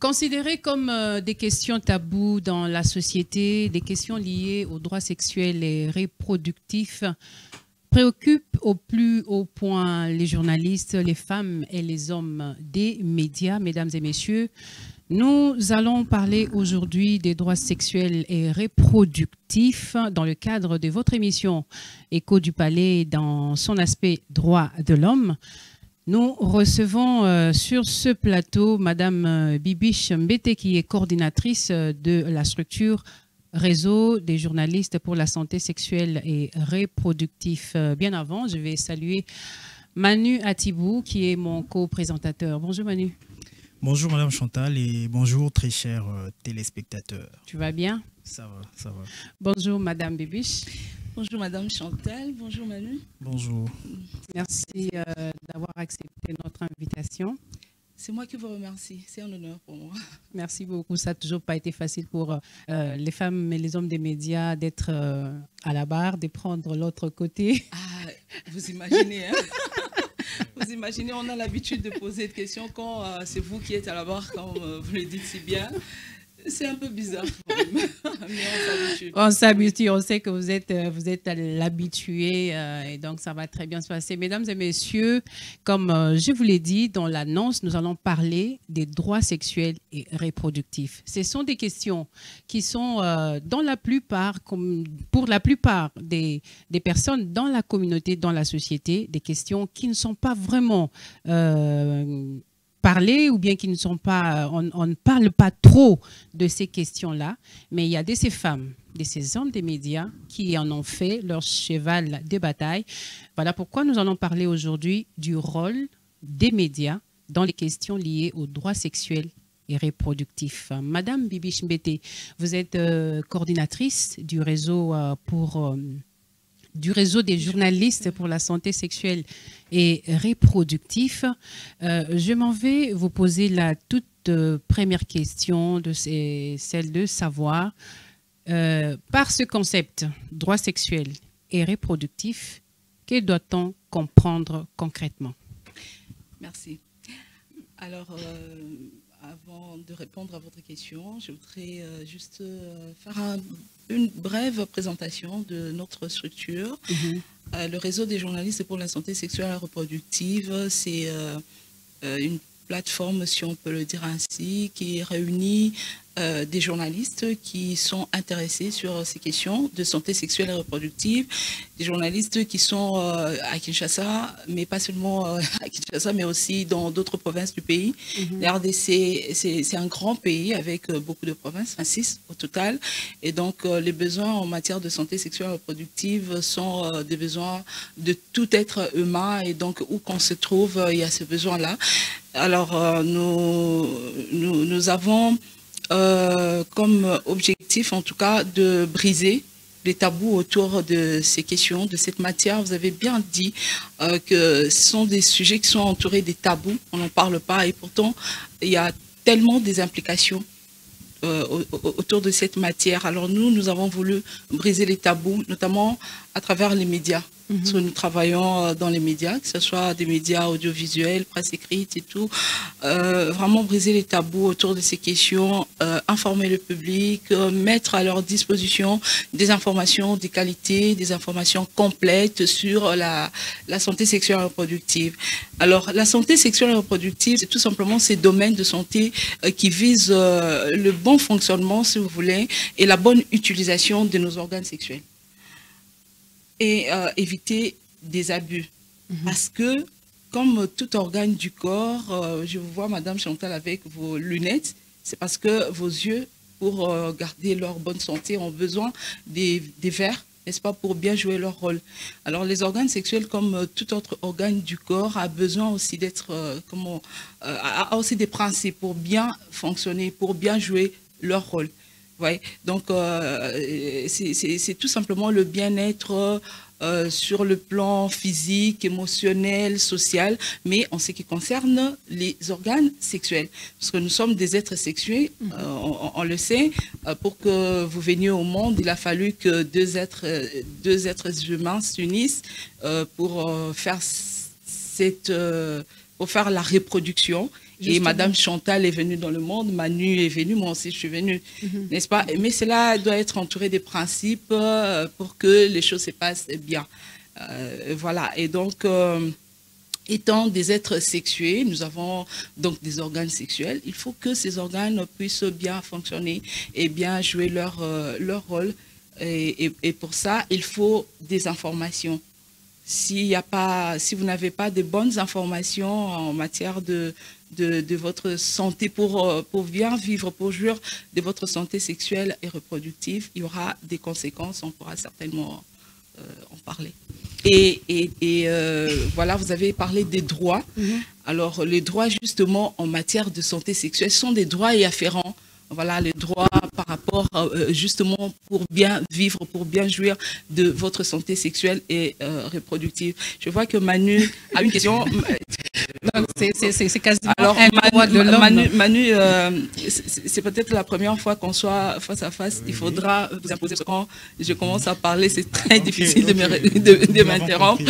Considérées comme des questions taboues dans la société, des questions liées aux droits sexuels et reproductifs préoccupent au plus haut point les journalistes, les femmes et les hommes des médias. Mesdames et messieurs, nous allons parler aujourd'hui des droits sexuels et reproductifs dans le cadre de votre émission Écho du Palais dans son aspect droits de l'homme. Nous recevons sur ce plateau Madame Bibiche Mbete, qui est coordinatrice de la structure Réseau des journalistes pour la santé sexuelle et reproductive. Bien avant, je vais saluer Manu Atibou, qui est mon co-présentateur. Bonjour Manu. Bonjour Madame Chantal et bonjour très chers téléspectateurs. Tu vas bien? Ça va, ça va. Bonjour Madame Bibiche. Bonjour Madame Chantal, bonjour Manu. Bonjour. Merci d'avoir accepté notre invitation. C'est moi qui vous remercie, c'est un honneur pour moi. Merci beaucoup. Ça n'a toujours pas été facile pour les femmes et les hommes des médias d'être à la barre, de prendre l'autre côté. Ah, vous imaginez, hein? Vous imaginez, on a l'habitude de poser des questions quand c'est vous qui êtes à la barre, comme vous le dites si bien. C'est un peu bizarre, mais on s'habitue. On s'habitue, on sait que vous êtes l'habitué et donc ça va très bien se passer. Mesdames et messieurs, comme je vous l'ai dit dans l'annonce, nous allons parler des droits sexuels et reproductifs. Ce sont des questions qui sont dans la plupart, comme pour la plupart des personnes dans la communauté, dans la société, des questions qui ne sont pas vraiment parler ou bien qui ne sont pas, on ne parle pas trop de ces questions-là, mais il y a de ces femmes, de ces hommes des médias qui en ont fait leur cheval de bataille. Voilà pourquoi nous allons parler aujourd'hui du rôle des médias dans les questions liées aux droits sexuels et reproductifs. Madame Bibiche Mbete, vous êtes coordinatrice du réseau du réseau des journalistes pour la santé sexuelle et reproductive. Je m'en vais vous poser la toute première question, celle de savoir, par ce concept, droit sexuel et reproductif, que doit-on comprendre concrètement? Merci. Alors, avant de répondre à votre question, je voudrais juste faire une brève présentation de notre structure. Le réseau des journalistes pour la santé sexuelle et reproductive, c'est une plateforme, si on peut le dire ainsi, qui réunit des journalistes qui sont intéressés sur ces questions de santé sexuelle et reproductive, des journalistes qui sont à Kinshasa, mais pas seulement à Kinshasa, mais aussi dans d'autres provinces du pays. La RDC, c'est un grand pays avec beaucoup de provinces, 6 au total, et donc les besoins en matière de santé sexuelle et reproductive sont des besoins de tout être humain, et donc où qu'on se trouve, il y a ce besoin-là. Alors, nous avons comme objectif, en tout cas, de briser les tabous autour de ces questions, de cette matière. Vous avez bien dit que ce sont des sujets qui sont entourés des tabous, on n'en parle pas, et pourtant, il y a tellement des implications autour de cette matière. Alors nous avons voulu briser les tabous, notamment à travers les médias. Parce que nous travaillons dans les médias, que ce soit des médias audiovisuels, presse écrite et tout. Vraiment briser les tabous autour de ces questions, informer le public, mettre à leur disposition des informations de qualité, des informations complètes sur la santé sexuelle et reproductive. Alors, la santé sexuelle et reproductive, c'est tout simplement ces domaines de santé qui visent le bon fonctionnement, si vous voulez, et la bonne utilisation de nos organes sexuels. Et éviter des abus. Parce que, comme tout organe du corps, je vous vois, Madame Chantal, avec vos lunettes, c'est parce que vos yeux, pour garder leur bonne santé, ont besoin des verres, n'est-ce pas, pour bien jouer leur rôle. Alors, les organes sexuels, comme tout autre organe du corps, a besoin aussi d'être, a aussi des principes pour bien fonctionner, pour bien jouer leur rôle. Ouais. Donc, c'est tout simplement le bien-être sur le plan physique, émotionnel, social, mais en ce qui concerne les organes sexuels. Parce que nous sommes des êtres sexués, on le sait. Pour que vous veniez au monde, il a fallu que deux êtres humains s'unissent pour faire la reproduction. Et Madame Chantal est venue dans le monde, Manu est venue, moi aussi je suis venue, n'est-ce pas? Mais cela doit être entouré des principes pour que les choses se passent bien. Voilà, et donc, étant des êtres sexués, nous avons donc des organes sexuels, il faut que ces organes puissent bien fonctionner et bien jouer leur rôle. Et pour ça, il faut des informations. Si vous n'avez pas de bonnes informations en matière de votre santé pour bien vivre, pour jouir de votre santé sexuelle et reproductive, il y aura des conséquences, on pourra certainement en parler. Voilà, vous avez parlé des droits. Alors, les droits justement en matière de santé sexuelle sont des droits y afférents. Voilà, les droits par rapport justement pour bien vivre, pour bien jouir de votre santé sexuelle et reproductive. Je vois que Manu a une question. C'est quasiment alors, un droit de l'homme. Manu, c'est peut-être la première fois qu'on soit face à face. Il faudra vous imposer, parce que quand je commence à parler, c'est très difficile de m'interrompre.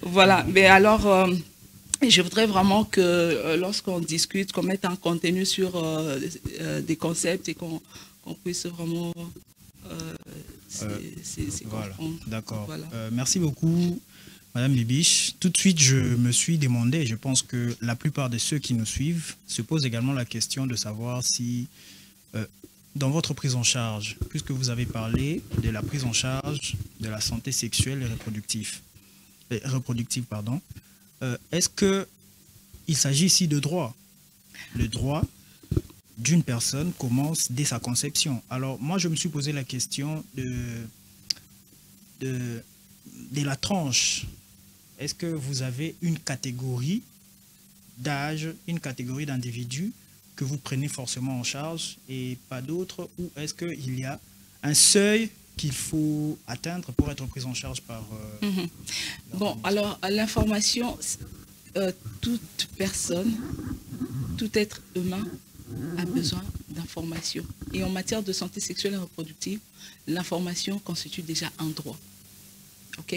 Voilà, mais alors... je voudrais vraiment que lorsqu'on discute, qu'on mette un contenu sur des concepts et qu'on puisse vraiment voilà, comprendre. d'accord. Voilà. Merci beaucoup, Madame Bibiche. Tout de suite, je me suis demandé, et je pense que la plupart de ceux qui nous suivent se posent également la question de savoir si, dans votre prise en charge, puisque vous avez parlé de la prise en charge de la santé sexuelle et reproductive, est-ce qu'il s'agit ici de droit? Le droit d'une personne commence dès sa conception. Alors, moi, je me suis posé la question de la tranche. Est-ce que vous avez une catégorie d'âge, une catégorie d'individus que vous prenez forcément en charge et pas d'autres? Ou est-ce qu'il y a un seuil qu'il faut atteindre pour être pris en charge par... Bon, alors, l'information, toute personne, tout être humain a besoin d'information. Et en matière de santé sexuelle et reproductive, l'information constitue déjà un droit. OK?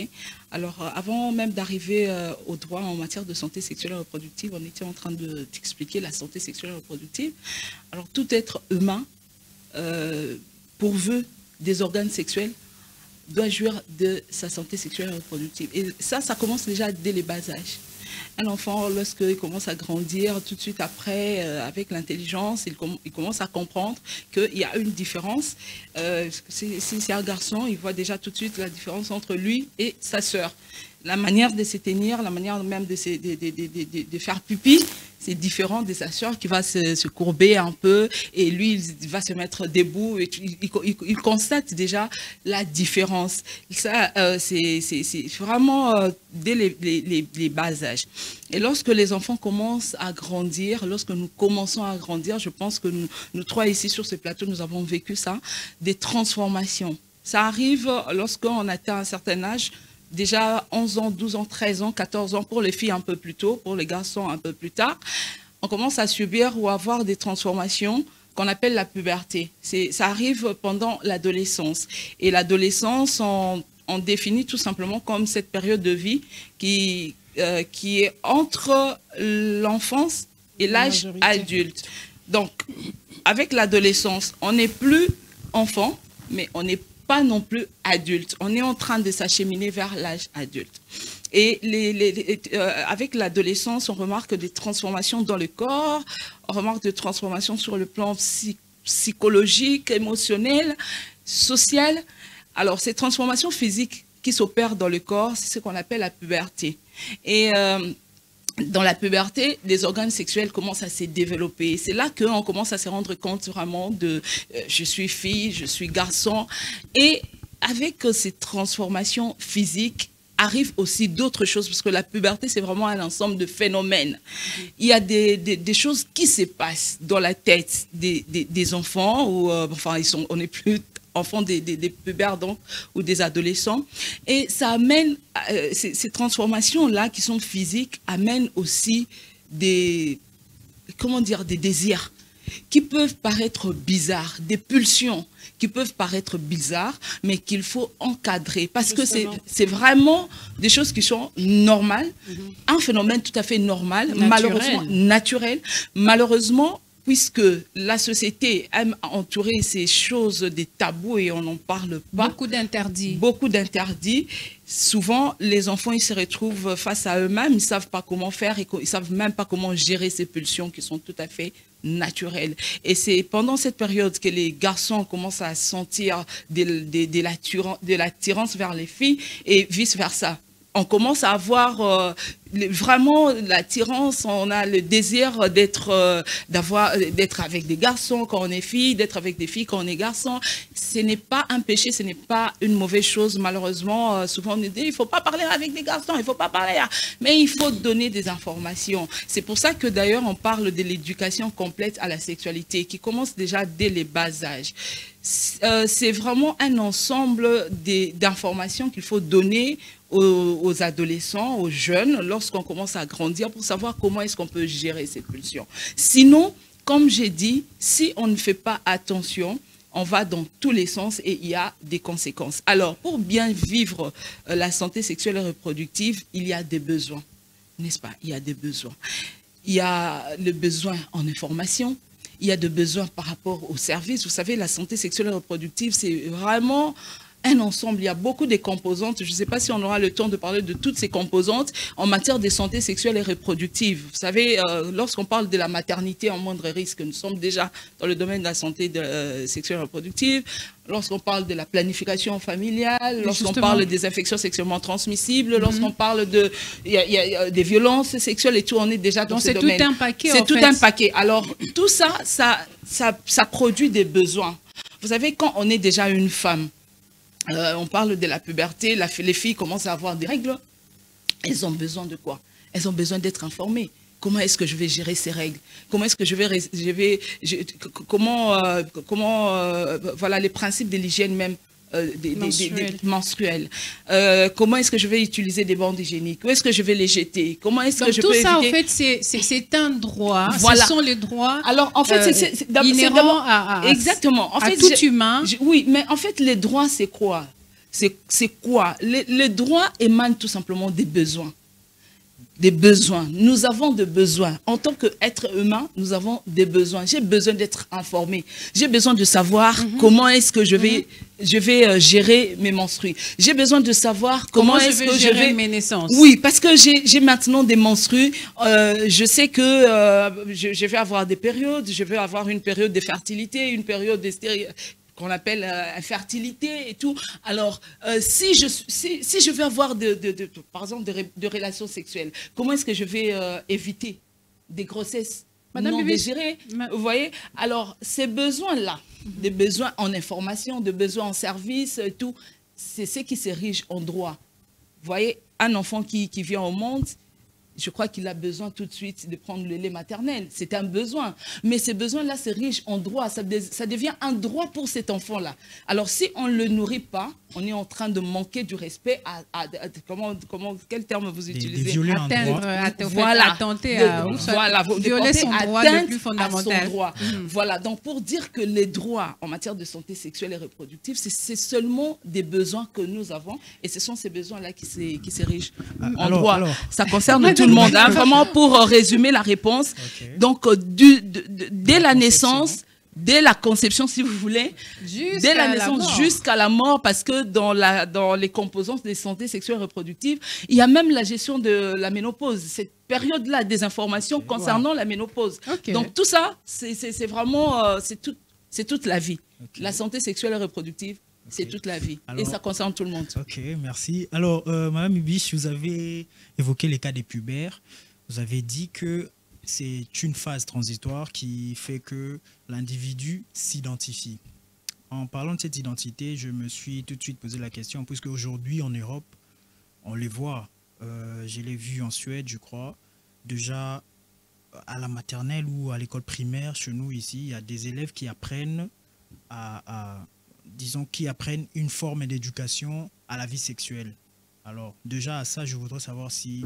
Alors, avant même d'arriver au droit en matière de santé sexuelle et reproductive, on était en train de t'expliquer la santé sexuelle et reproductive. Alors, tout être humain, pourvu des organes sexuels, doit jouir de sa santé sexuelle et reproductive. Et ça commence déjà dès les bas âges. Un enfant, lorsqu'il commence à grandir, tout de suite après, avec l'intelligence, il commence à comprendre qu'il y a une différence. Si c'est un garçon, il voit déjà tout de suite la différence entre lui et sa sœur. La manière de se tenir, la manière même de faire pipi, c'est différent de sa sœur qui va se courber un peu et lui, il va se mettre debout et il constate déjà la différence. Ça, c'est vraiment dès les bas âges. Et lorsque les enfants commencent à grandir, lorsque nous commençons à grandir, je pense que nous trois ici sur ce plateau, nous avons vécu ça, des transformations. Ça arrive lorsqu'on atteint un certain âge, déjà 11 ans, 12 ans, 13 ans, 14 ans, pour les filles un peu plus tôt, pour les garçons un peu plus tard, on commence à subir ou avoir des transformations qu'on appelle la puberté. Ça arrive pendant l'adolescence. Et l'adolescence, on définit tout simplement comme cette période de vie qui est entre l'enfance et l'âge adulte. Donc, avec l'adolescence, on n'est plus enfant, mais on n'est pas non plus adulte. On est en train de s'acheminer vers l'âge adulte. Et avec l'adolescence, on remarque des transformations dans le corps, on remarque des transformations sur le plan psychologique, émotionnel, social. Alors, ces transformations physiques qui s'opèrent dans le corps, c'est ce qu'on appelle la puberté. Et dans la puberté, les organes sexuels commencent à se développer. C'est là qu'on commence à se rendre compte vraiment de je suis fille, je suis garçon. Et avec ces transformations physiques, arrivent aussi d'autres choses, parce que la puberté, c'est vraiment un ensemble de phénomènes. Il y a des choses qui se passent dans la tête des enfants, ou enfin, on n'est plus enfants des pubères donc, ou des adolescents. Et ça amène, ces transformations-là qui sont physiques, amènent aussi des désirs. qui peuvent paraître bizarres, des pulsions qui peuvent paraître bizarres, mais qu'il faut encadrer parce que c'est vraiment des choses qui sont normales, un phénomène tout à fait normal, malheureusement naturel, malheureusement, puisque la société aime entourer ces choses des tabous et on n'en parle pas. Beaucoup d'interdits. Beaucoup d'interdits. Souvent, les enfants, ils se retrouvent face à eux-mêmes, ils ne savent pas comment faire et ils ne savent même pas comment gérer ces pulsions qui sont tout à fait naturelles. Et c'est pendant cette période que les garçons commencent à sentir de l'attirance vers les filles et vice-versa. On commence à avoir vraiment l'attirance, on a le désir d'être avec des garçons quand on est fille, d'être avec des filles quand on est garçon. Ce n'est pas un péché, ce n'est pas une mauvaise chose. Malheureusement, souvent on dit il ne faut pas parler avec des garçons, il ne faut pas parler, mais il faut donner des informations. C'est pour ça que d'ailleurs on parle de l'éducation complète à la sexualité qui commence déjà dès les bas âges. C'est vraiment un ensemble d'informations qu'il faut donner aux adolescents, aux jeunes, lorsqu'on commence à grandir pour savoir comment est-ce qu'on peut gérer ces pulsions. Sinon, comme j'ai dit, si on ne fait pas attention, on va dans tous les sens et il y a des conséquences. Alors, pour bien vivre la santé sexuelle et reproductive, il y a des besoins, n'est-ce pas? Il y a des besoins. Il y a le besoin en information. Il y a des besoins par rapport aux services. Vous savez, la santé sexuelle et reproductive, c'est vraiment un ensemble. Il y a beaucoup de composantes. Je ne sais pas si on aura le temps de parler de toutes ces composantes en matière de santé sexuelle et reproductive. Vous savez, lorsqu'on parle de la maternité en moindre risque, nous sommes déjà dans le domaine de la santé sexuelle et reproductive. Lorsqu'on parle de la planification familiale, lorsqu'on parle des infections sexuellement transmissibles, lorsqu'on parle des violences sexuelles et tout, on est déjà dans ce domaine. C'est tout un paquet. C'est tout un paquet. Alors, tout ça, ça produit des besoins. Vous savez, quand on est déjà une femme, on parle de la puberté, les filles commencent à avoir des règles. Elles ont besoin de quoi? Elles ont besoin d'être informées. Comment est-ce que je vais gérer ces règles? Comment est-ce que voilà les principes de l'hygiène même menstruelle. Comment est-ce que je vais utiliser des bandes hygiéniques? Où est-ce que je vais les jeter? Comment est-ce que je peux éviter? Tout ça, en fait, c'est un droit. Voilà. Ce sont les droits. Alors, en fait, c'est inhérents à exactement. En fait, tout humain. Oui, mais en fait, les droits, c'est quoi? C'est quoi? Les droits émanent tout simplement des besoins. Des besoins. Nous avons des besoins. En tant qu'être humain, nous avons des besoins. J'ai besoin d'être informé. J'ai besoin de savoir comment est-ce que je vais gérer mes menstrues. J'ai besoin de savoir comment est-ce que je vais mes naissances. Oui, parce que j'ai maintenant des menstrues. Je sais que je vais avoir des périodes. Je vais avoir une période de fertilité, une période de qu'on appelle infertilité et tout. Alors, si je veux avoir, par exemple, de relations sexuelles, comment est-ce que je vais éviter des grossesses non désirées? Vous voyez? Alors, ces besoins-là, des besoins en information, des besoins en service, et tout, c'est ce qui s'érige en droit. Vous voyez, un enfant qui vient au monde, je crois qu'il a besoin tout de suite de prendre le lait maternel. C'est un besoin. Mais ces besoins-là se riche en droit. Ça devient un droit pour cet enfant-là. Alors, si on ne le nourrit pas, on est en train de manquer du respect quel terme vous utilisez? Des violer un droit. Voilà. Violer son droit le plus fondamental. Voilà. Donc, pour dire que les droits en matière de santé sexuelle et reproductive, c'est seulement des besoins que nous avons. Et ce sont ces besoins-là qui s'érigent en droit. Ça concerne tout le monde. Hein, vraiment, pour résumer la réponse. Okay. Donc, dès la naissance, dès la conception, si vous voulez, dès la naissance jusqu'à la mort, parce que dans les composantes des santé sexuelle et reproductive, il y a même la gestion de la ménopause. Cette période-là, des informations concernant la ménopause. Okay. Donc, tout ça, c'est vraiment, c'est toute la vie. Okay. La santé sexuelle et reproductive, c'est toute la vie. Alors, et ça concerne tout le monde. Ok, merci. Alors, Madame Ibish, vous avez évoqué les cas des pubères. Vous avez dit que c'est une phase transitoire qui fait que l'individu s'identifie. En parlant de cette identité, je me suis tout de suite posé la question, puisque aujourd'hui en Europe, on les voit. Je l'ai vu en Suède, je crois. Déjà, à la maternelle ou à l'école primaire, chez nous ici, il y a des élèves qui apprennent disons, qui apprennent une forme d'éducation à la vie sexuelle. Alors, déjà, à ça, je voudrais savoir si,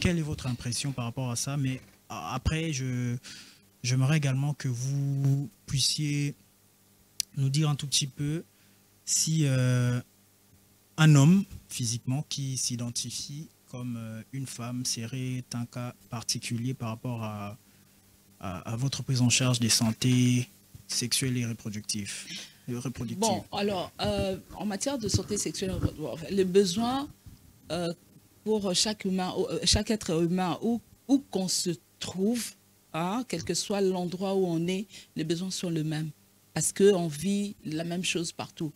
quelle est votre impression par rapport à ça, mais après, j'aimerais également que vous puissiez nous dire un tout petit peu si un homme, physiquement, qui s'identifie comme une femme serait un cas particulier par rapport à votre prise en charge des santé sexuelle et reproductive. Bon, alors, en matière de santé sexuelle, les besoins pour chaque humain, chaque être humain, où qu'on se trouve, hein, quel que soit l'endroit où on est, les besoins sont les mêmes. Parce qu'on vit la même chose partout.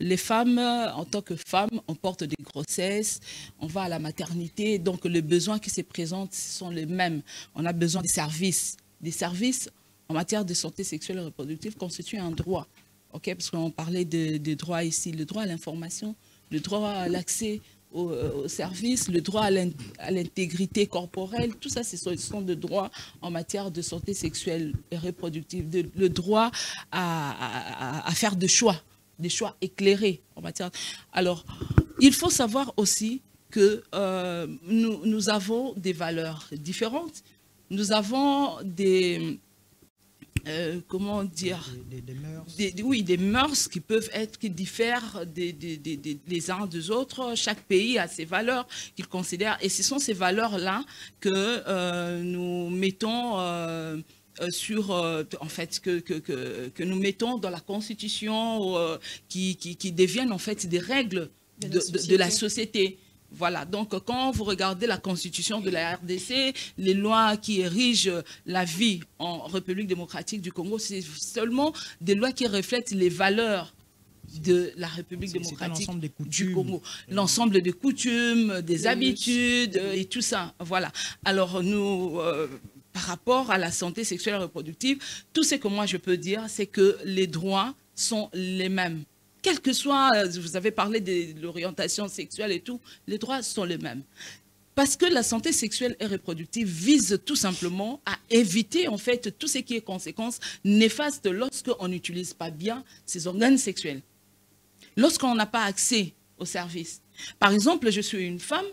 Les femmes, en tant que femmes, on porte des grossesses, on va à la maternité, donc les besoins qui se présentent sont les mêmes. On a besoin des services. Des services en matière de santé sexuelle et reproductive constituent un droit. Okay, parce qu'on parlait de droits ici, le droit à l'information, le droit à l'accès aux services, le droit à l'intégrité corporelle, tout ça, ce sont des droits en matière de santé sexuelle et reproductive, le droit à faire des choix éclairés en matière. Alors, il faut savoir aussi que nous avons des valeurs différentes, nous avons des... comment dire, des mœurs qui peuvent être, qui diffèrent les uns des autres. Chaque pays a ses valeurs qu'il considère, et ce sont ces valeurs-là que nous mettons en fait, que nous mettons dans la Constitution, qui deviennent en fait des règles de la société. Voilà, donc quand vous regardez la constitution de la RDC, les lois qui érigent la vie en République démocratique du Congo, c'est seulement des lois qui reflètent les valeurs de la République démocratique du Congo. L'ensemble des coutumes, des habitudes et tout ça. Voilà. Alors nous, par rapport à la santé sexuelle et reproductive, tout ce que moi je peux dire, c'est que les droits sont les mêmes. Quel que soit, vous avez parlé de l'orientation sexuelle et tout, les droits sont les mêmes. Parce que la santé sexuelle et reproductive vise tout simplement à éviter en fait tout ce qui est conséquences néfastes lorsqu'on n'utilise pas bien ses organes sexuels. Lorsqu'on n'a pas accès aux services. Par exemple, je suis une femme,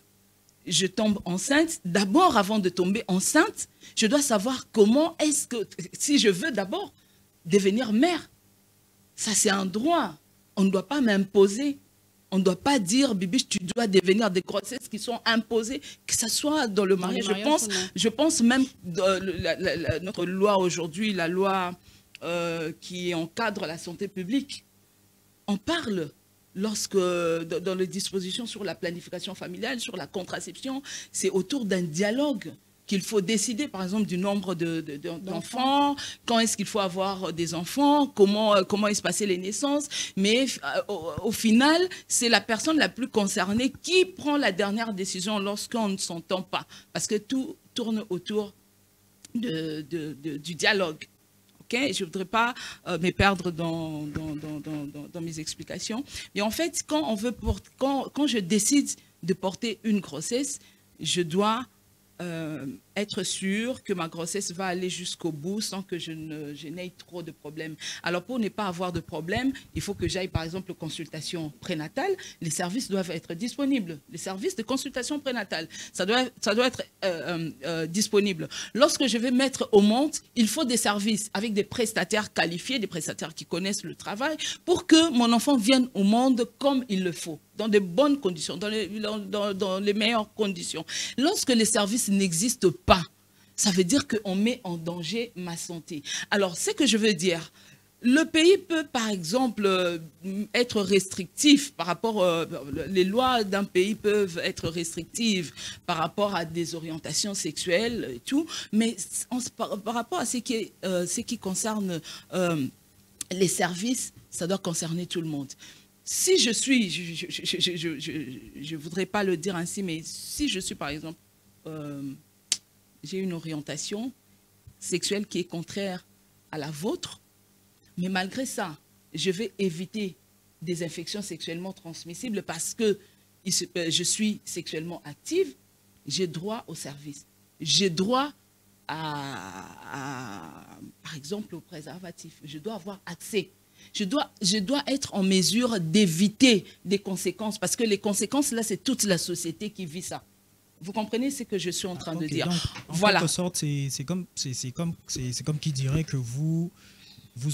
je tombe enceinte. D'abord, avant de tomber enceinte, je dois savoir comment est-ce que, si je veux d'abord devenir mère, ça c'est un droit. On ne doit pas m'imposer. On ne doit pas dire, Bibiche, tu dois devenir des grossesses qui sont imposées, que ce soit dans le mariage. Je pense même, notre loi aujourd'hui, la loi qui encadre la santé publique, on parle dans les dispositions sur la planification familiale, sur la contraception, c'est autour d'un dialogue qu'il faut décider, par exemple, du nombre d'enfants, quand est-ce qu'il faut avoir des enfants, comment espacer les naissances. Mais au final, c'est la personne la plus concernée qui prend la dernière décision lorsqu'on ne s'entend pas. Parce que tout tourne autour du dialogue. Okay? Je ne voudrais pas me perdre dans mes explications. Mais en fait, quand je décide de porter une grossesse, je dois être sûr que ma grossesse va aller jusqu'au bout sans que je n'aie trop de problèmes. Alors, pour ne pas avoir de problème, il faut que j'aille, par exemple, aux consultations prénatales. Les services doivent être disponibles. Les services de consultation prénatale, ça doit être disponible. Lorsque je vais mettre au monde, il faut des services avec des prestataires qualifiés, des prestataires qui connaissent le travail, pour que mon enfant vienne au monde comme il le faut, dans de bonnes conditions, dans les meilleures conditions. Lorsque les services n'existent pas, ça veut dire qu'on met en danger ma santé. Alors, ce que je veux dire, le pays peut, par exemple, être restrictif par rapport... les lois d'un pays peuvent être restrictives par rapport à des orientations sexuelles et tout, mais par rapport à ce qui concerne les services, ça doit concerner tout le monde. Si je suis, je voudrais pas le dire ainsi, mais si je suis, par exemple, j'ai une orientation sexuelle qui est contraire à la vôtre, mais malgré ça, je vais éviter des infections sexuellement transmissibles parce que je suis sexuellement active, j'ai droit au service. J'ai droit par exemple, au préservatif. Je dois avoir accès. Je dois être en mesure d'éviter des conséquences parce que les conséquences, là, c'est toute la société qui vit ça. Vous comprenez ce que je suis en train de dire? Donc, en quelque sorte, c'est comme qui dirait que vous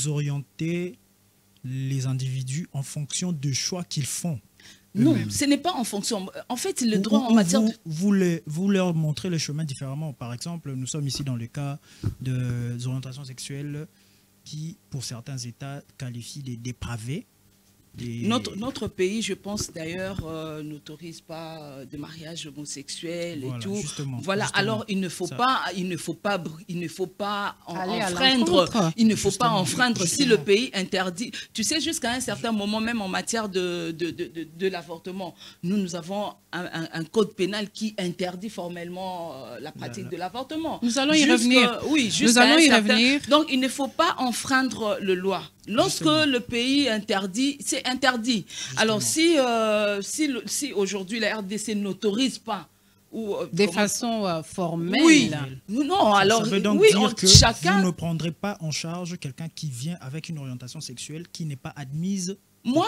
orientez les individus en fonction du choix qu'ils font. Non, ce n'est pas en fonction. En fait, le droit en matière de... Vous leur montrez le chemin différemment. Par exemple, nous sommes ici dans le cas des orientations sexuelles qui, pour certains États, qualifient les dépravés. Notre pays, je pense d'ailleurs, n'autorise pas de mariage homosexuel et tout. Voilà. Alors il ne faut pas enfreindre si le pays interdit. Tu sais, jusqu'à un certain moment, même en matière de l'avortement, nous avons un code pénal qui interdit formellement la pratique de l'avortement. Nous allons y revenir. Oui, nous allons y revenir. Donc il ne faut pas enfreindre le loi. Lorsque le pays interdit, c'est interdit. Justement. Alors si aujourd'hui la RDC n'autorise pas de façon formelle. Oui, non, alors ça veut donc dire que vous ne prendrez pas en charge quelqu'un qui vient avec une orientation sexuelle qui n'est pas admise. Moi,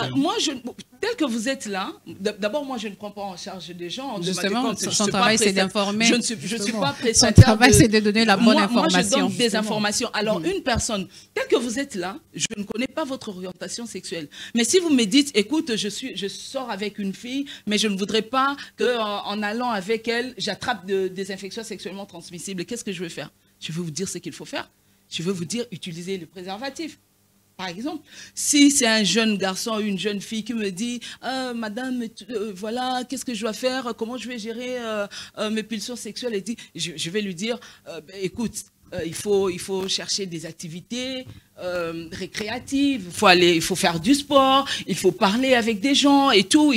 tel que vous êtes là, d'abord, moi, je ne prends pas en charge des gens. Justement, son travail, c'est d'informer. Je ne suis pas prestataire. Son travail, c'est de donner la bonne information. Moi, je donne des informations. Alors, une personne, telle que vous êtes là, je ne connais pas votre orientation sexuelle. Mais si vous me dites, écoute, je sors avec une fille, mais je ne voudrais pas qu'en allant avec elle, j'attrape des infections sexuellement transmissibles, qu'est-ce que je vais faire? Je vais vous dire ce qu'il faut faire. Je vais vous dire, utilisez le préservatif. Par exemple, si c'est un jeune garçon ou une jeune fille qui me dit madame, voilà, qu'est-ce que je dois faire, comment je vais gérer mes pulsions sexuelles, et je vais lui dire, écoute, il faut chercher des activités récréatives, il faut faire du sport, il faut parler avec des gens et tout.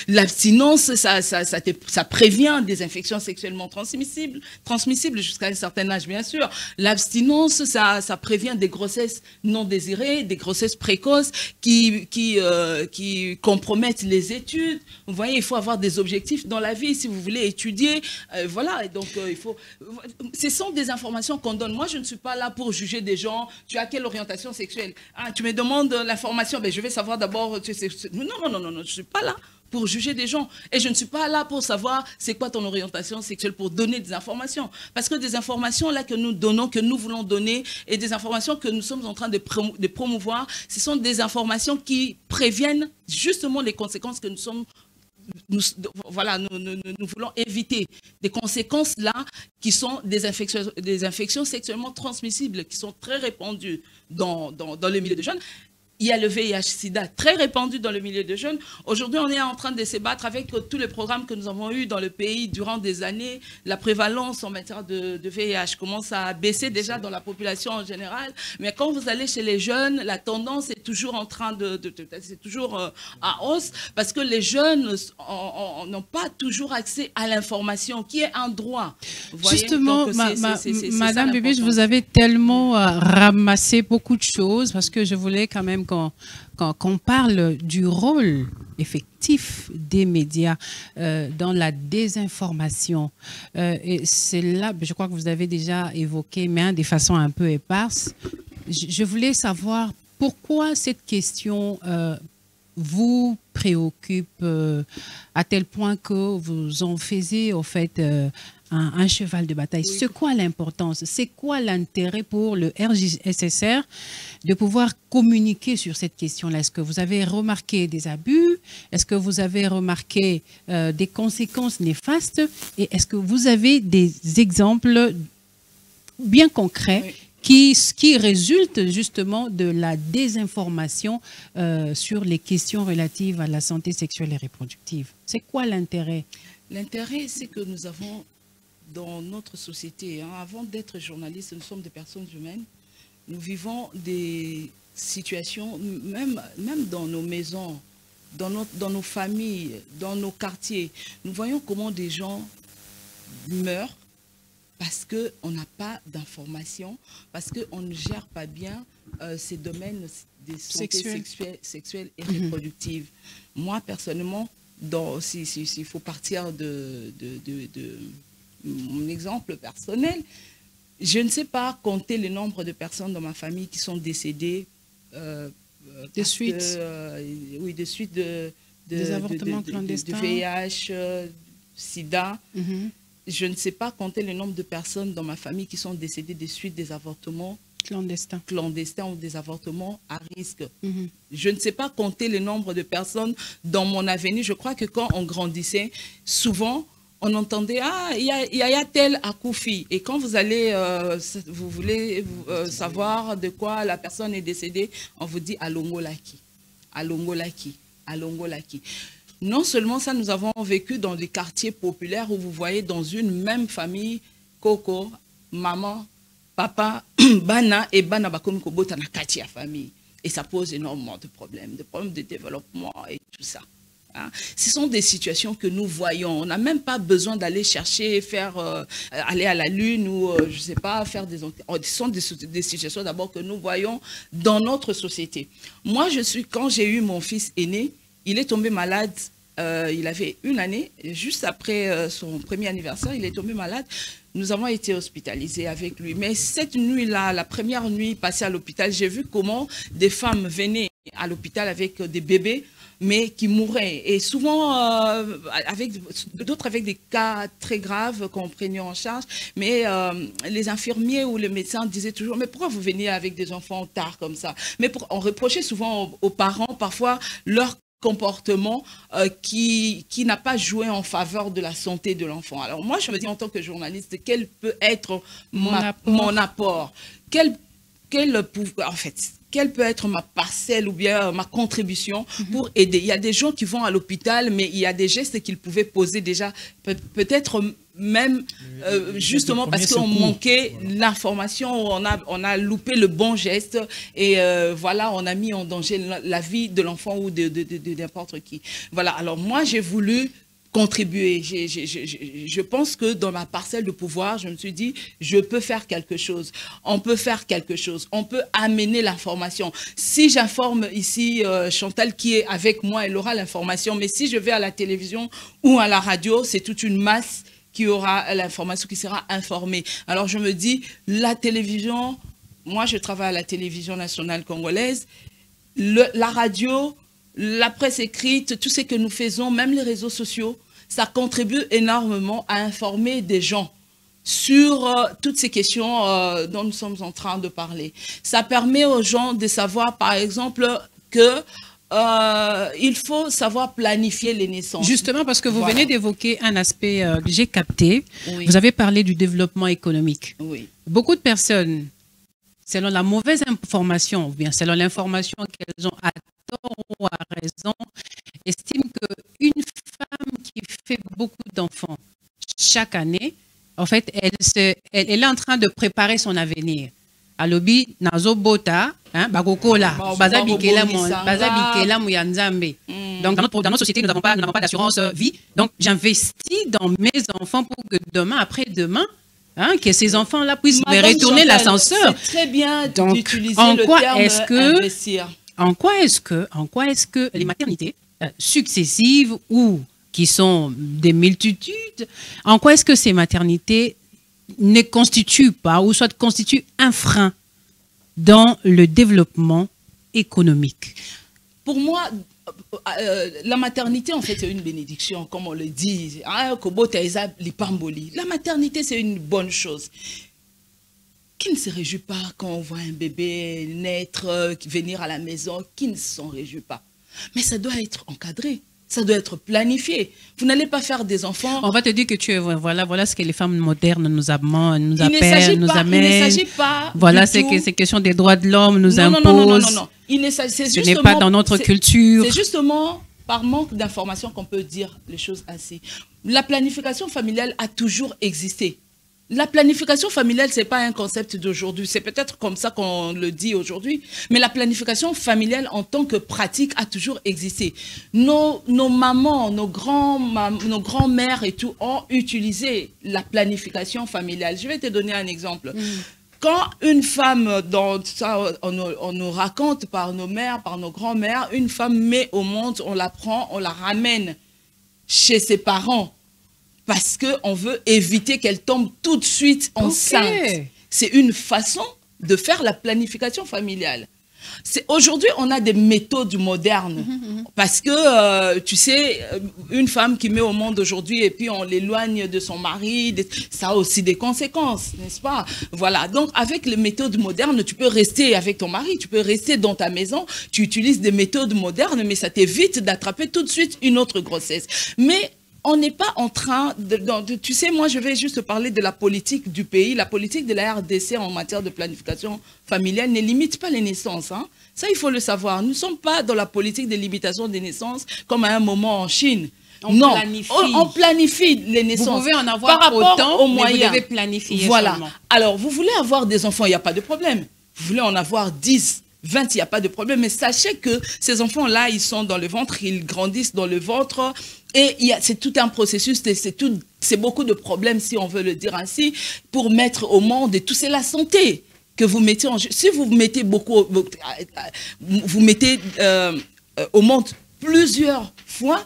L'abstinence, ça prévient des infections sexuellement transmissibles jusqu'à un certain âge, bien sûr. L'abstinence, ça prévient des grossesses non désirées, des grossesses précoces qui compromettent les études. Vous voyez, il faut avoir des objectifs dans la vie si vous voulez étudier. Voilà, et donc ce sont des informations qu'on donne. Moi, je ne suis pas là pour juger des gens. Tu as quelle orientation sexuelle? Tu me demandes l'information, je vais savoir d'abord. Non, je ne suis pas là pour juger des gens. Et je ne suis pas là pour savoir c'est quoi ton orientation sexuelle, pour donner des informations. Parce que des informations là que nous donnons, que nous voulons donner, et des informations que nous sommes en train de promouvoir, ce sont des informations qui préviennent justement les conséquences que nous voulons éviter, des conséquences là qui sont des infections sexuellement transmissibles qui sont très répandues dans le milieu des jeunes. Il y a le VIH-Sida très répandu dans le milieu des jeunes. Aujourd'hui, on est en train de se battre avec tous les programmes que nous avons eus dans le pays durant des années. La prévalence en matière de VIH commence à baisser déjà dans la population en général. Mais quand vous allez chez les jeunes, la tendance est toujours en train c'est toujours à hausse, parce que les jeunes n'ont pas toujours accès à l'information, qui est un droit. Justement, Madame Bibiche, vous avez tellement ramassé beaucoup de choses, parce que je voulais quand même qu'on parle du rôle effectif des médias dans la désinformation. Et c'est là, je crois que vous avez déjà évoqué, mais de façon un peu éparse. Je voulais savoir pourquoi cette question vous préoccupe à tel point que vous en faisiez, au fait, un cheval de bataille. Oui. C'est quoi l'importance? C'est quoi l'intérêt pour le RJSSR de pouvoir communiquer sur cette question-là? Est-ce que vous avez remarqué des abus? Est-ce que vous avez remarqué des conséquences néfastes? Et est-ce que vous avez des exemples bien concrets qui résultent justement de la désinformation sur les questions relatives à la santé sexuelle et reproductive? C'est quoi l'intérêt? L'intérêt, c'est que nous avons dans notre société, avant d'être journalistes, nous sommes des personnes humaines. Nous vivons des situations, même dans nos maisons, dans nos familles, dans nos quartiers. Nous voyons comment des gens meurent parce qu'on n'a pas d'informations, parce qu'on ne gère pas bien ces domaines des santé sexuelle et reproductive. Moi, personnellement, s'il faut partir de mon exemple personnel, je ne sais pas compter le nombre de personnes dans ma famille qui sont décédées de suite des avortements clandestins, de VIH, SIDA. je ne sais pas compter le nombre de personnes dans ma famille qui sont décédées des suites des avortements clandestins ou des avortements à risque. Je ne sais pas compter le nombre de personnes dans mon avenir. Je crois que quand on grandissait, souvent, on entendait « Ah, il y a tel à Koufi ». Et quand vous allez, vous voulez savoir de quoi la personne est décédée, on vous dit « Alongolaki »,« Alongolaki »,« Alongolaki ». Non seulement ça, nous avons vécu dans des quartiers populaires où vous voyez dans une même famille, Coco, maman, papa, bana et bana bakomi kobota na kati ya famille. Et ça pose énormément de problèmes de développement et tout ça. Hein. Ce sont des situations que nous voyons. On n'a même pas besoin d'aller chercher, aller à la lune ou, je ne sais pas, faire des... Ce sont des situations d'abord que nous voyons dans notre société. Moi, quand j'ai eu mon fils aîné, il est tombé malade. Il avait 1 année, juste après son premier anniversaire, il est tombé malade. Nous avons été hospitalisés avec lui. Mais cette nuit-là, la première nuit passée à l'hôpital, j'ai vu comment des femmes venaient à l'hôpital avec des bébés, mais qui mouraient. Et souvent, d'autres avec des cas très graves qu'on prenait en charge. Mais les infirmiers ou les médecins disaient toujours, mais pourquoi vous venez avec des enfants tard comme ça? Mais on reprochait souvent aux parents, parfois, leur comportement qui n'a pas joué en faveur de la santé de l'enfant. Alors moi, je me dis en tant que journaliste, quel peut être mon apport? Quel peut être ma parcelle ou bien ma contribution pour aider? Il y a des gens qui vont à l'hôpital, mais il y a des gestes qu'ils pouvaient poser déjà, peut-être même justement parce qu'on manquait l'information, on a loupé le bon geste et voilà, on a mis en danger la vie de l'enfant ou de n'importe qui. Voilà, alors moi j'ai voulu contribuer. Je pense que dans ma parcelle de pouvoir, je me suis dit, je peux faire quelque chose. On peut faire quelque chose. On peut amener l'information. Si j'informe ici Chantal qui est avec moi, elle aura l'information. Mais si je vais à la télévision ou à la radio, c'est toute une masse qui aura l'information, qui sera informée. Alors je me dis, la télévision, moi je travaille à la télévision nationale congolaise, la radio, la presse écrite, tout ce que nous faisons, même les réseaux sociaux, ça contribue énormément à informer des gens sur toutes ces questions dont nous sommes en train de parler. Ça permet aux gens de savoir, par exemple, que il faut savoir planifier les naissances. Justement, parce que vous venez d'évoquer un aspect que j'ai capté. Oui. Vous avez parlé du développement économique. Oui. Beaucoup de personnes, selon la mauvaise information, ou bien selon l'information qu'elles ont à tort ou à raison, estiment qu'une femme qui fait beaucoup d'enfants chaque année, en fait, elle est en train de préparer son avenir. Alobi nazo bota bakokola baza bikela muyanzambe. Donc dans notre société nous n'avons pas d'assurance vie. Donc j'investis dans mes enfants pour que demain après-demain que ces enfants-là puissent me retourner l'ascenseur. C'est très bien d'utiliser le terme investir. En quoi est-ce que les maternités successives ou qui sont des multitudes, en quoi est-ce que ces maternités ne constitue pas ou soit constitue un frein dans le développement économique? Pour moi, la maternité, en fait, c'est une bénédiction, comme on le dit. La maternité, c'est une bonne chose. Qui ne se réjouit pas quand on voit un bébé naître, venir à la maison? Qui ne s'en réjouit pas? Mais ça doit être encadré. Ça doit être planifié. Vous n'allez pas faire des enfants... On va te dire que voilà ce que les femmes modernes nous amènent. Il ne s'agit pas... Voilà, c'est question des droits de l'homme nous imposent. Non. Ce n'est pas dans notre culture. C'est justement par manque d'information qu'on peut dire les choses ainsi. La planification familiale a toujours existé. La planification familiale, ce n'est pas un concept d'aujourd'hui. C'est peut-être comme ça qu'on le dit aujourd'hui. Mais la planification familiale en tant que pratique a toujours existé. Nos mamans, nos grands-mères et tout ont utilisé la planification familiale. Je vais te donner un exemple. Quand une femme, on nous raconte par nos mères, par nos grands-mères, une femme met au monde, on la prend, on la ramène chez ses parents. Parce qu'on veut éviter qu'elle tombe tout de suite enceinte. C'est une façon de faire la planification familiale. Aujourd'hui, on a des méthodes modernes. Parce que, tu sais, une femme qui met au monde aujourd'hui et puis on l'éloigne de son mari, ça a aussi des conséquences, n'est-ce pas? Voilà. Donc, avec les méthodes modernes, tu peux rester avec ton mari, tu peux rester dans ta maison, tu utilises des méthodes modernes, mais ça t'évite d'attraper tout de suite une autre grossesse. Mais on n'est pas en train tu sais, moi, je vais juste parler de la politique du pays. La politique de la RDC en matière de planification familiale ne limite pas les naissances. Hein. Ça, il faut le savoir. Nous ne sommes pas dans la politique de limitation des naissances comme à un moment en Chine. Non, on planifie les naissances. Vous pouvez en avoir par rapport autant, aux mais moyens. vous devez planifier Voilà. seulement. Alors, vous voulez avoir des enfants, il n'y a pas de problème. Vous voulez en avoir 10, 20, il n'y a pas de problème. Mais sachez que ces enfants-là, ils sont dans le ventre, ils grandissent dans le ventre. Et c'est tout un processus, c'est beaucoup de problèmes, si on veut le dire ainsi, pour mettre au monde. Et tout, c'est la santé que vous mettez en jeu. Si vous mettez vous mettez au monde plusieurs fois,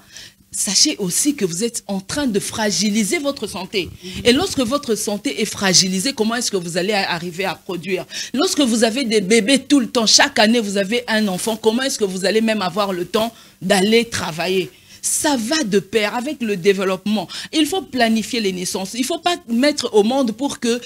sachez aussi que vous êtes en train de fragiliser votre santé. Et lorsque votre santé est fragilisée, comment est-ce que vous allez arriver à produire? Lorsque vous avez des bébés tout le temps, chaque année vous avez un enfant, comment est-ce que vous allez même avoir le temps d'aller travailler? Ça va de pair avec le développement. Il faut planifier les naissances. Il ne faut pas mettre au monde pour que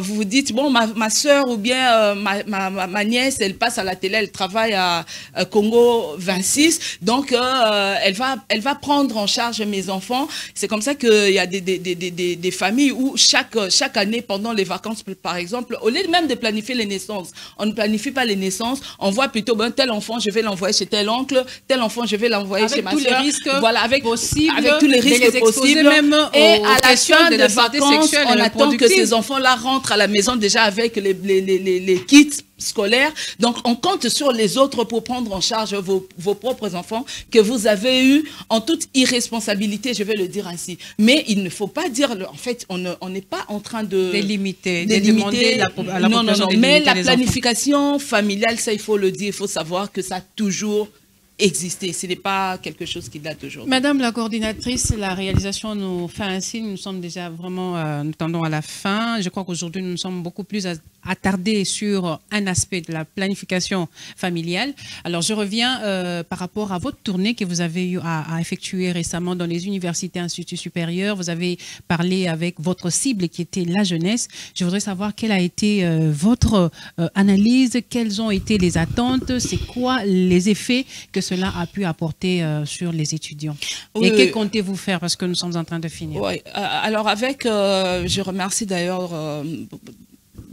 vous vous dites, bon, ma soeur ou bien ma nièce, elle passe à la télé, elle travaille à Congo 26, donc elle va prendre en charge mes enfants. C'est comme ça qu'il y a des familles où chaque année, pendant les vacances, par exemple, au lieu même de planifier les naissances, on ne planifie pas les naissances, on voit plutôt, ben, tel enfant, je vais l'envoyer chez tel oncle, tel enfant, je vais l'envoyer chez ma soeur. Voilà, avec tous les risques possibles. Et à la fin des vacances, on attend que ces enfants-là rentrent à la maison déjà avec les kits scolaires. Donc, on compte sur les autres pour prendre en charge vos propres enfants que vous avez eus en toute irresponsabilité, je vais le dire ainsi. Mais il ne faut pas dire, en fait, on n'est pas en train de délimiter non, mais la planification familiale, ça, il faut le dire, il faut savoir que ça a toujours exister. Ce n'est pas quelque chose qui date aujourd'hui. Madame la coordinatrice, la réalisation nous fait ainsi. Nous sommes déjà vraiment, nous tendons à la fin. Je crois qu'aujourd'hui, nous sommes beaucoup plus attardés sur un aspect de la planification familiale. Alors, je reviens par rapport à votre tournée que vous avez eu à effectuer récemment dans les universités, instituts supérieurs. Vous avez parlé avec votre cible qui était la jeunesse. Je voudrais savoir quelle a été votre analyse, quelles ont été les attentes, c'est quoi les effets que cela a pu apporter sur les étudiants. Oui, et que comptez-vous faire parce que nous sommes en train de finir? Oui, alors je remercie d'ailleurs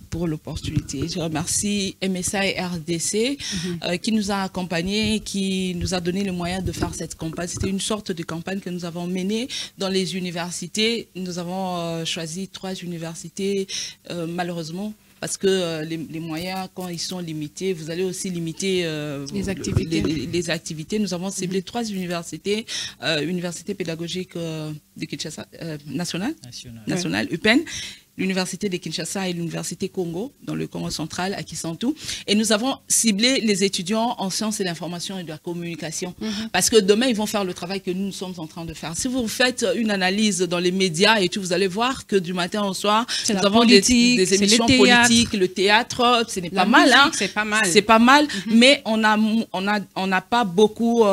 pour l'opportunité. Je remercie MSA et RDC qui nous a accompagnés, qui nous a donné le moyen de faire cette campagne. C'était une sorte de campagne que nous avons menée dans les universités. Nous avons choisi 3 universités, malheureusement, parce que les moyens, quand ils sont limités, vous allez aussi limiter les activités. Nous avons ciblé 3 universités, Université pédagogique de Kinshasa, nationale, UPEN, l'Université de Kinshasa et l'Université Congo, dans le Congo central, à Kisantu. Et nous avons ciblé les étudiants en sciences et l'information et de la communication. Parce que demain, ils vont faire le travail que nous sommes en train de faire. Si vous faites une analyse dans les médias et tout, vous allez voir que du matin au soir, nous avons des émissions politiques, le théâtre, ce n'est pas mal. Hein? C'est pas mal. C'est pas mal, mais on n'a pas beaucoup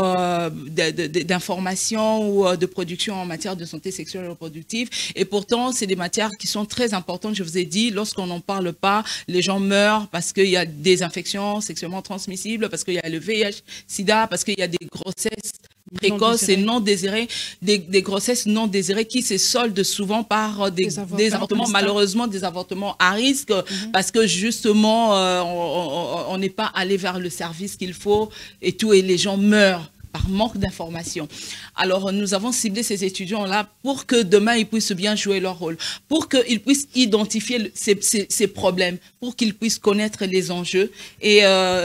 d'informations ou de production en matière de santé sexuelle et reproductive. Et pourtant, c'est des matières qui sont très importante, je vous ai dit, lorsqu'on n'en parle pas, les gens meurent parce qu'il y a des infections sexuellement transmissibles, parce qu'il y a le VIH, SIDA, parce qu'il y a des grossesses précoces et non désirées, des grossesses non désirées qui se soldent souvent par des avortements, malheureusement des avortements à risque, parce que justement, on n'est pas allé vers le service qu'il faut et tout, et les gens meurent par manque d'information. Alors, nous avons ciblé ces étudiants-là pour que demain, ils puissent bien jouer leur rôle, pour qu'ils puissent identifier ces problèmes, pour qu'ils puissent connaître les enjeux. Et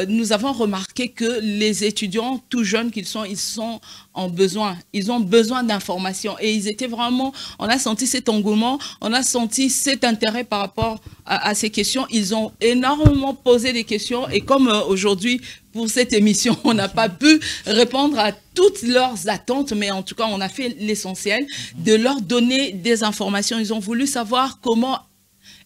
nous avons remarqué que les étudiants, tout jeunes qu'ils sont, ils sont en besoin. Ils ont besoin d'informations. Et ils étaient vraiment, on a senti cet engouement, on a senti cet intérêt par rapport à ces questions. Ils ont énormément posé des questions. Et comme aujourd'hui, pour cette émission, on n'a pas pu répondre à toutes leurs attentes, mais en tout cas, on a fait l'essentiel de leur donner des informations. Ils ont voulu savoir comment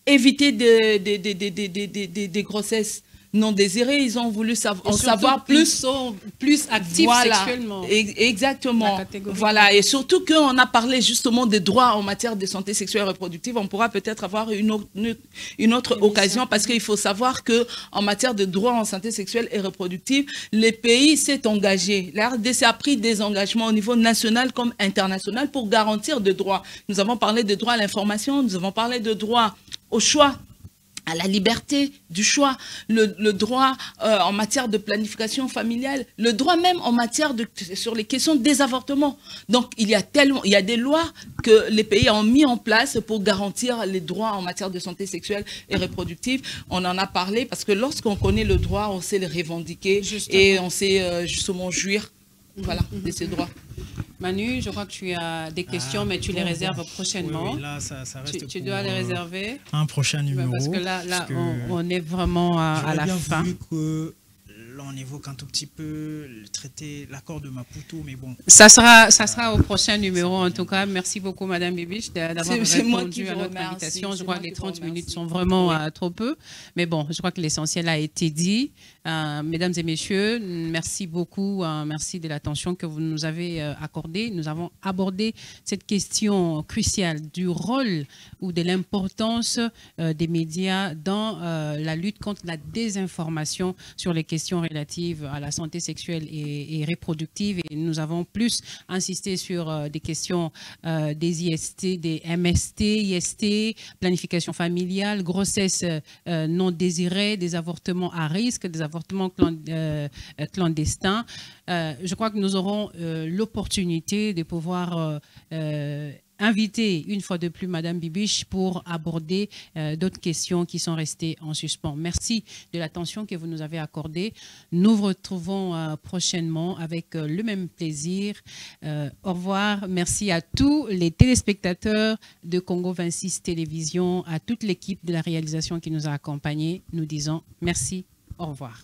éviter des grossesses non désirés, ils ont voulu en surtout savoir plus. Sont plus actifs sexuellement. Exactement. Voilà, et surtout qu'on a parlé justement des droits en matière de santé sexuelle et reproductive, on pourra peut-être avoir une autre occasion, parce qu'il faut savoir qu'en matière de droits en santé sexuelle et reproductive, les pays s'est engagé. La RDC a pris des engagements au niveau national comme international pour garantir des droits. Nous avons parlé de droit à l'information, nous avons parlé de droit au choix, à la liberté du choix, le droit en matière de planification familiale, le droit même en matière sur les questions des avortements. Donc, il y a des lois que les pays ont mis en place pour garantir les droits en matière de santé sexuelle et reproductive. On en a parlé parce que lorsqu'on connaît le droit, on sait le revendiquer et on sait justement jouir de ces droits. Manu, je crois que tu as des questions, mais tu les réserves prochainement. Oui, là, ça reste tu dois les réserver. Un prochain numéro. Parce que là on est vraiment à la fin. Que là, on évoque un tout petit peu le traité, l'accord de Maputo, mais bon. Ça sera au prochain numéro, en tout cas. Merci beaucoup, Madame Bibiche, d'avoir répondu à notre invitation. Je crois que les 30 minutes sont vraiment trop peu. Mais bon, je crois que l'essentiel a été dit. Mesdames et messieurs, merci beaucoup. Merci de l'attention que vous nous avez accordée. Nous avons abordé cette question cruciale du rôle ou de l'importance des médias dans la lutte contre la désinformation sur les questions relatives à la santé sexuelle et reproductive. Et nous avons plus insisté sur des questions des IST, des MST, IST, planification familiale, grossesse non désirée, des avortements à risque, des avortements clandestins. Je crois que nous aurons l'opportunité de pouvoir inviter une fois de plus Madame Bibiche pour aborder d'autres questions qui sont restées en suspens. Merci de l'attention que vous nous avez accordée. Nous vous retrouvons prochainement avec le même plaisir. Au revoir. Merci à tous les téléspectateurs de Congo 26 Télévision, à toute l'équipe de la réalisation qui nous a accompagnés. Nous disons merci. Au revoir.